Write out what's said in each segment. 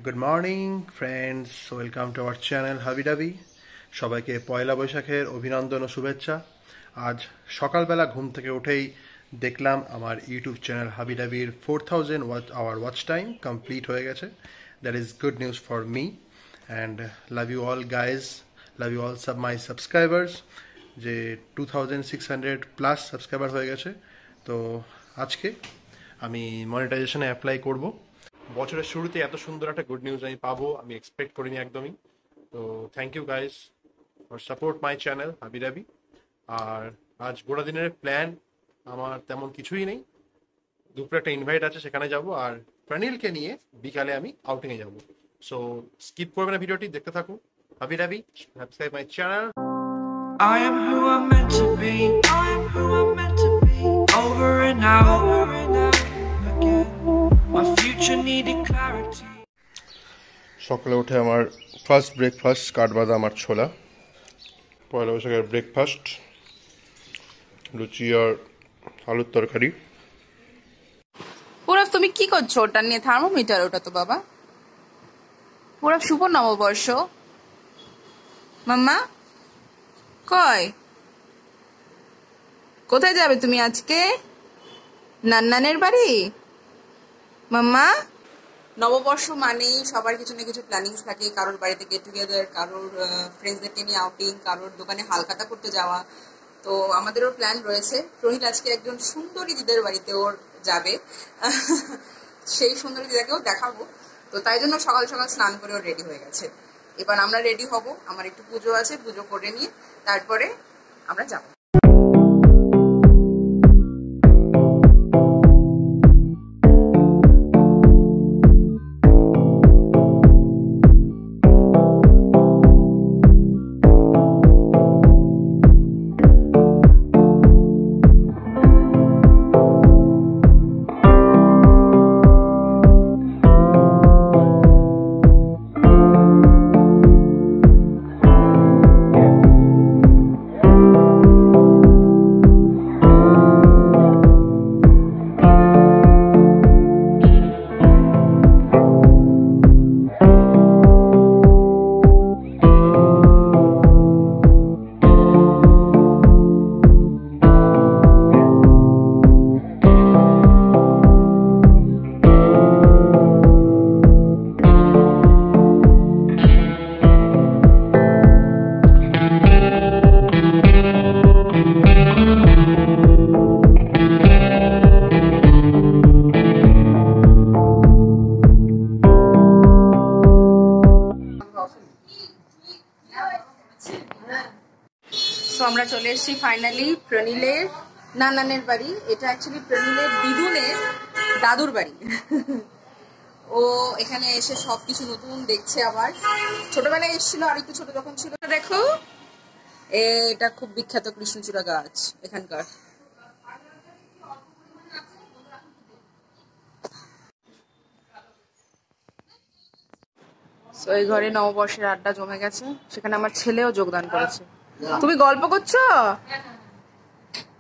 Good morning friends, welcome to our channel Habidabi. সবাইকে পয়লা বৈশাখের অভিনন্দন ও শুভেচ্ছা। আজ সকালবেলা ঘুম থেকে উঠেই দেখলাম আমার ইউটিউব চ্যানেল হাবিডাবির 4000 আওয়ার ওয়াচ টাইম কমপ্লিট হয়ে গেছে। That is good news for me and love you all guys, love you all my subscribers. যে 2600 প্লাস সাবস্ক্রাইবার হয়ে গেছে। তো আজকে আমি মনিটাইজেশনে অ্যাপ্লাই করব। বছরের শুরুতে এত সুন্দর একটা গুড নিউজ আমি পাবো আমি এক্সপেক্ট করিনি একদমই। তো thank you guys for support my channel Habidabi. আর আজ গোটা দিনের প্ল্যান আমার তেমন কিছুই নেই। দুপুরে একটা ইনভাইট আছে, সেখানে যাব, আর প্রাণীলকে নিয়ে বিকালে আমি আউটিংয়ে যাব। সো স্কিপ করবে না, ভিডিওটি দেখতে থাকুন। Habidabi, subscribe my channel. I am who I'm meant to be. I am who I'm meant to be. Over and out again. My future needed clarity. সকালে উঠে আমার ফার্স্ট ব্রেকফাস্ট কাঠবাদাম আর ছোলা। পয়লা বৈশাখের ব্রেকফাস্ট, লুচি আর আলুর তরকারি। পুরব, তুমি কি করছো? ওটা নিয়ে থার্মোমিটার ওটা তো বাবা। পুরব, শুভ নববর্ষ। মাম্মা কয়? কোথায় যাবে তুমি আজকে? নান্নানের বাড়ি? মাম্মা, নববর্ষ মানেই সবার কিছু না কিছু প্ল্যানিংস থাকে। কারোর বাড়িতে গেট টুগেদার, কারোর ফ্রেন্ডসদেরকে নিয়ে আউটিং, কারোর দোকানে হালখাতা করতে যাওয়া। তো আমাদেরও প্ল্যান রয়েছে। রোহিত আজকে একজন সুন্দরী দিদের বাড়িতে ওর যাবে। সেই সুন্দরী দিদাকেও দেখাবো। তো তাই জন্য সকাল সকাল স্নান করে ওর রেডি হয়ে গেছে। এবার আমরা রেডি হব। আমার একটু পুজো আছে, পুজো করে নিয়ে তারপরে আমরা যাবো। তো আমরা চলে এসেছি ফাইনালি প্রণীলের নানানের বাড়ি। এটা অ্যাকচুয়ালি প্রণীলের দিদুনের দাদুর বাড়ি। ও এখানে এসে সবকিছু নতুন দেখছে। আবার ছোটবেলায় এসেছিল, আর একটু ছোট যখন ছিল। দেখো, এটা খুব বিখ্যাত কৃষ্ণচূড়া গাছ এখানকার। তো এই ঘরে নববর্ষের আড্ডা জমে গেছে। সেখানে আমার ছেলেও যোগদান করেছে। তুমি গল্প করছো?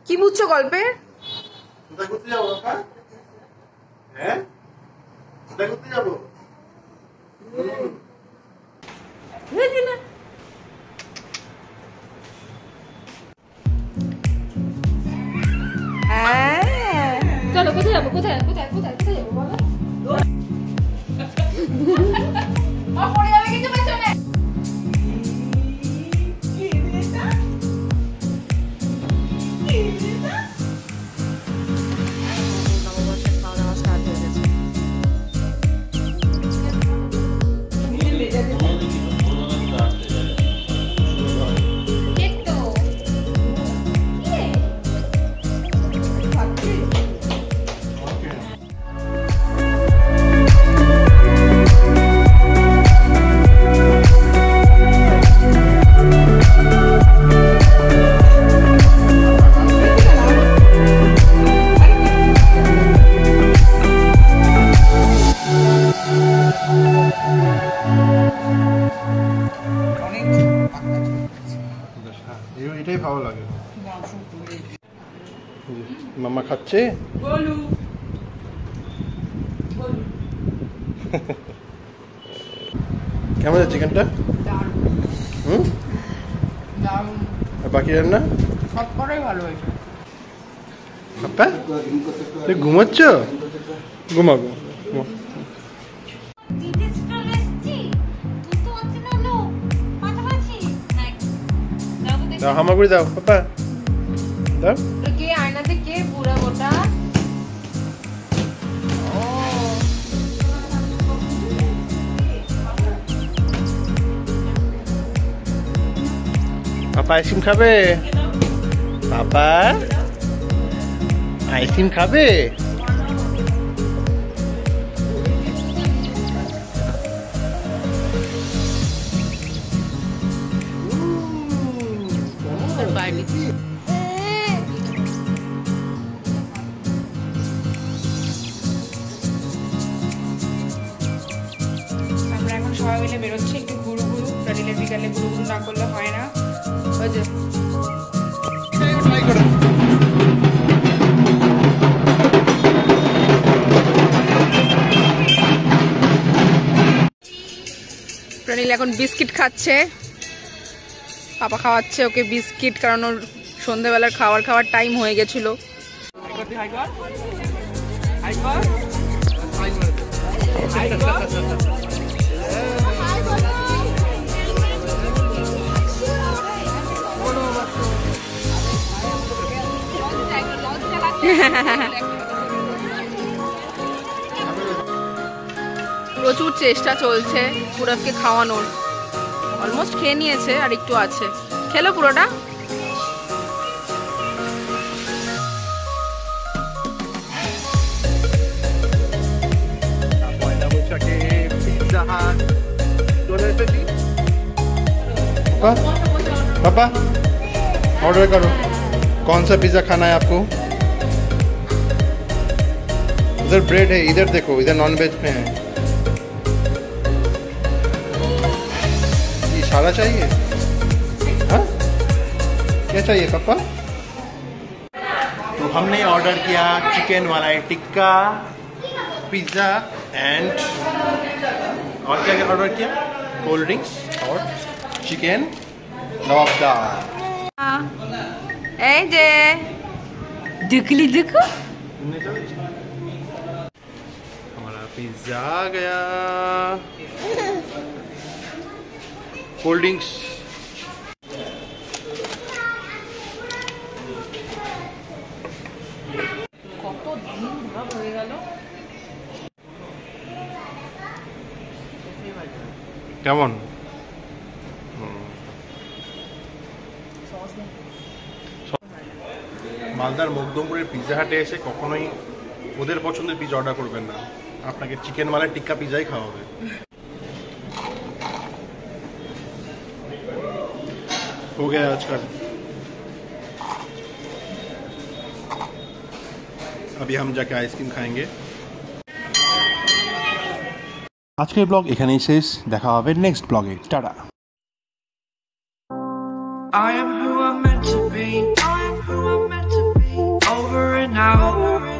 কি বুঝছো গল্পের? চলো, কোথায় যাবো? কোথায় কোথায় কোথায় কোথায় যাবো বাবা? পড়ে যাবে কিন্তু পেছনে। নববর্ষের খাওয়া দাওয়া স্টার্ট হয়ে গেছে। এটাই ভালো লাগে। মাম্মা খাচ্ছে। কেমন আছে চিকেনটা? হুম, আর বাকি রান্না সব করাই ভালো হয়েছে। পাপা তুই ঘুমাচ্ছ? ঘুমা ঘুমা। দাও হামাগুড়ি দাও পাপা দাও। কে আয়নাতে কে বুড়া গোটা? পাপা আইসক্রিম খাবে? পাপা আইসক্রিম খাবে? আমরা এখন সবাই মিলে বেরোচ্ছি একটু ঘুরু ঘুরু। প্রাণীলের বিকালে ঘুরু ঘুরু না করলে হয় না। ওই যে প্রাণীল এখন বিস্কিট খাচ্ছে, পাপা খাওয়াচ্ছে ওকে বিস্কিট, কারণ ওর সন্ধ্যেবেলার খাওয়ার টাইম হয়ে গেছিল। প্রচুর চেষ্টা চলছে পুরবকে খাওয়ানোর। অলমোস্ট খেয়ে নিয়েছে, আর একটু আছে। খেলো পুরোটা। পয়লা বৈশাখে পিৎজা হাট চলে এসেছি। पापा ऑर्डर करो। कौन सा पिज़्ज़ा खाना है आपको? उधर ब्रेड है, इधर देखो, इधर नॉन वेज में है। इशारा चाहिए? हाँ क्या चाहिए पापा? तो हमने ऑर्डर किया चिकन मलाई टिक्का, पिज़्ज़ा एंड और क्या क्या ऑर्डर किया? कोल्ड ड्रिंक्स और चिकन लवाबदार। এই যে দেখলি দেখো हमारा पिज्जा आ गया। कोल्ड ड्रिंक्स কত দিন ভাব হয়ে গেল। কেমন? মালদার মকদমপুরের পিৎজা হাটে এসে কখনোই ওদের পছন্দের পিৎজা অর্ডার করবেন না, আপনাকে চিকেন মালাই টিক্কা পিৎজাই খাওয়া হবে। हो गया आज का। अभी हम जाके आइसक्रीम खाएंगे। আজকের ব্লগ এখানেই শেষ, দেখা হবে নেক্সট ব্লগে। Tata. I am who I'm meant to be. I am who I'm meant to be. Over and out.